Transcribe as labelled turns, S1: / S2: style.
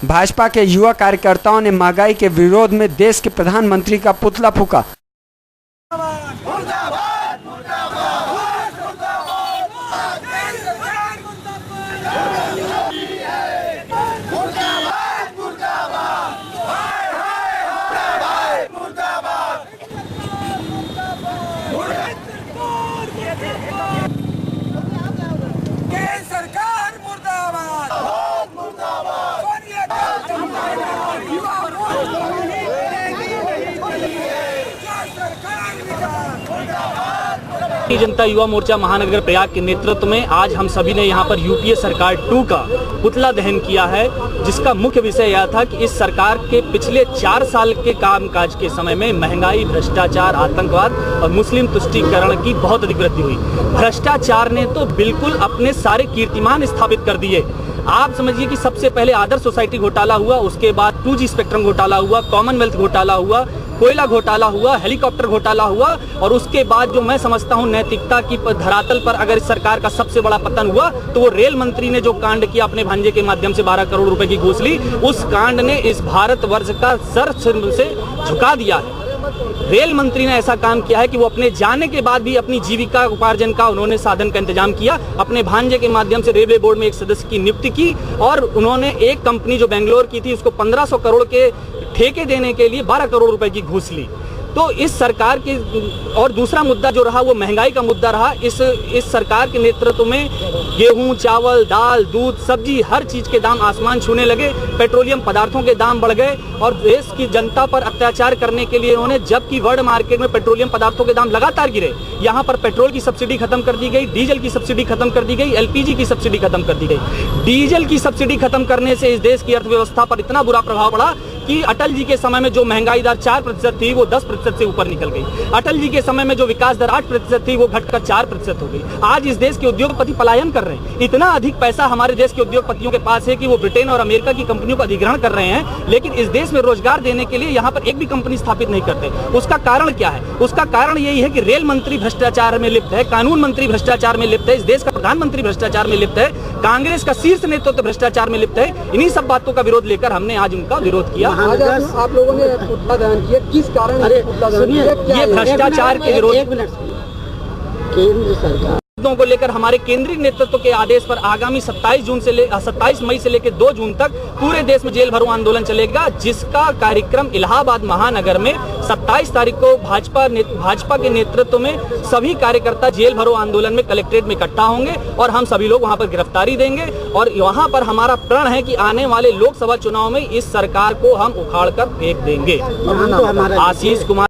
S1: भाजपा के युवा कार्यकर्ताओं ने महंगाई के विरोध में देश के प्रधानमंत्री का पुतला फूंका।
S2: भारतीय जनता युवा मोर्चा महानगर प्रयाग के नेतृत्व में आज हम सभी ने यहां पर यूपीए सरकार 2 का पुतला दहन किया है, जिसका मुख्य विषय यह था कि इस सरकार के पिछले 4 साल के कामकाज के समय में महंगाई, भ्रष्टाचार, आतंकवाद और मुस्लिम तुष्टीकरण की बहुत अधिक वृद्धि हुई। भ्रष्टाचार ने तो बिल्कुल अपने सारे कीर्तिमान स्थापित कर दिए। आप समझिए कि सबसे पहले आदर्श सोसाइटी घोटाला हुआ, उसके बाद 2G स्पेक्ट्रम घोटाला हुआ, कॉमनवेल्थ घोटाला हुआ, कोयला घोटाला हुआ, हेलीकॉप्टर घोटाला हुआ और उसके बाद जो मैं समझता हूं नैतिकता की धरातल पर अगर इस सरकार का सबसे बड़ा पतन हुआ तो वो रेल मंत्री ने जो कांड किया अपने भांजे के माध्यम से 12 करोड़ रुपए की घूस ली, उस कांड ने इस भारतवर्ष का सर से झुका दिया है। रेल मंत्री ने ऐसा काम किया है कि वो अपने जाने के बाद भी अपनी जीविका उपार्जन का उन्होंने साधन का इंतजाम किया। अपने भांजे के माध्यम से रेलवे बोर्ड में एक सदस्य की नियुक्ति की और उन्होंने एक कंपनी जो बेंगलोर की थी उसको 1500 करोड़ के ठेके देने के लिए 12 करोड़ रुपए की घूस ली। तो इस सरकार की और दूसरा मुद्दा जो रहा वो महंगाई का मुद्दा रहा। इस सरकार के नेतृत्व में गेहूं, चावल, दाल, दूध, सब्जी हर चीज के दाम आसमान छूने लगे, पेट्रोलियम पदार्थों के दाम बढ़ गए और देश की जनता पर अत्याचार करने के लिए उन्होंने, जबकि वर्ल्ड मार्केट में पेट्रोलियम पदार्थों के दाम लगातार गिरे, यहाँ पर पेट्रोल की सब्सिडी खत्म कर दी गई, डीजल की सब्सिडी खत्म कर दी गई, LPG की सब्सिडी खत्म कर दी गई। डीजल की सब्सिडी खत्म करने से इस देश की अर्थव्यवस्था पर इतना बुरा प्रभाव पड़ा कि अटल जी के समय में जो महंगाई दर 4% थी वो 10% से ऊपर निकल गई। अटल जी के समय में जो विकास दर 8% थी वो घटकर 4% हो गई। आज इस देश के उद्योगपति पलायन कर रहे हैं। इतना अधिक पैसा हमारे देश के उद्योगपतियों के पास है कि वो ब्रिटेन और अमेरिका की कंपनियों का अधिग्रहण कर रहे हैं, लेकिन इस देश में रोजगार देने के लिए यहाँ पर एक भी कंपनी स्थापित नहीं करते। उसका कारण क्या है? उसका कारण यही है कि रेल मंत्री भ्रष्टाचार में लिप्त है, कानून मंत्री भ्रष्टाचार में लिप्त है, इस देश का प्रधानमंत्री भ्रष्टाचार में लिप्त है, कांग्रेस का शीर्ष नेतृत्व भ्रष्टाचार में लिप्त है। इन्हीं सब बातों का विरोध लेकर हमने आज उनका विरोध किया।
S3: आज आप लोगों ने पुतला दहन किया, किस कारण पुतला दहन किया?
S2: ये भ्रष्टाचार के विरोध
S3: केंद्र सरकार
S2: को लेकर हमारे केंद्रीय नेतृत्व के आदेश पर आगामी 27 मई से लेकर 2 जून तक पूरे देश में जेल भरो आंदोलन चलेगा, जिसका कार्यक्रम इलाहाबाद महानगर में 27 तारीख को भाजपा के नेतृत्व में सभी कार्यकर्ता जेल भरो आंदोलन में कलेक्ट्रेट में इकट्ठा होंगे और हम सभी लोग वहां पर गिरफ्तारी देंगे और वहां पर हमारा प्रण है कि आने वाले लोकसभा चुनाव में इस सरकार को हम उखाड़ कर फेंक देंगे। आशीष कुमार।